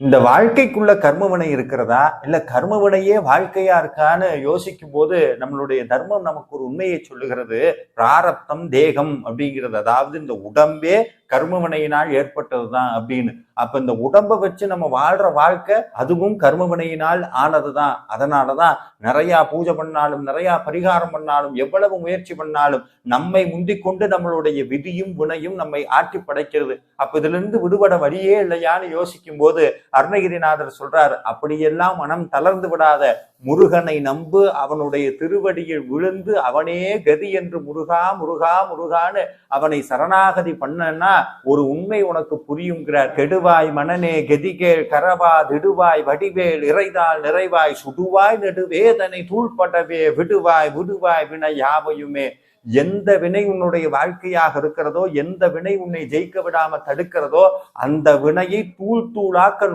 இந்த வாழ்க்கைக்குள்ள கர்மவினை இருக்கிறதா இல்ல கர்மவினையே வாழ்க்கையா இருக்கான்னு யோசிக்கும் போது நம்மளுடைய தர்மம் நமக்கு ஒரு உண்மையை சொல்லுகிறது. பிராரப்தம் தேகம் அப்படிங்கிறது, அதாவது இந்த உடம்பே கர்மவினையினால் ஏற்பட்டதுதான் அப்படின்னு. அப்ப இந்த உடம்பை வச்சு நம்ம வாழ்ற வாழ்க்கை அதுவும் கர்மவினையினால் ஆனதுதான். அதனாலதான் நிறைய பூஜை பண்ணாலும் நிறைய பரிகாரம் பண்ணாலும் எவ்வளவு முயற்சி பண்ணாலும் நம்மை முந்திக் கொண்டு நம்மளுடைய விதியும் வினையும் நம்மை ஆட்டி படைக்கிறது. அப்ப இதுல இருந்து விடுபட வழியே இல்லையான்னு யோசிக்கும் போது அருணகிரிநாதர் சொல்றார், அப்படியெல்லாம் மனம் தளர்ந்து விடாத, முருகனை நம்பு, அவனுடைய திருவடியில் விழுந்து அவனே கதி என்று முருகா முருகா முருகான்னு அவனை சரணாகதி பண்ணனா ஒரு உண்மை உனக்கு புரியுங்கிறார். கெடுவாய் மனநே கதிகேள் கரவா திடுவாய் வடிவேல் இறைதால் நிறைவாய் சுடுவாய் நெடுவேதனை தூள்படவே விடுவாய் விடுவாய் வினை யாவையுமே. எந்த வினை உன்னுடைய வாழ்க்கையாக இருக்கிறதோ, எந்த வினை உன்னை ஜெயிக்க விடாம தடுக்கிறதோ, அந்த வினையை தூள் தூளாக்க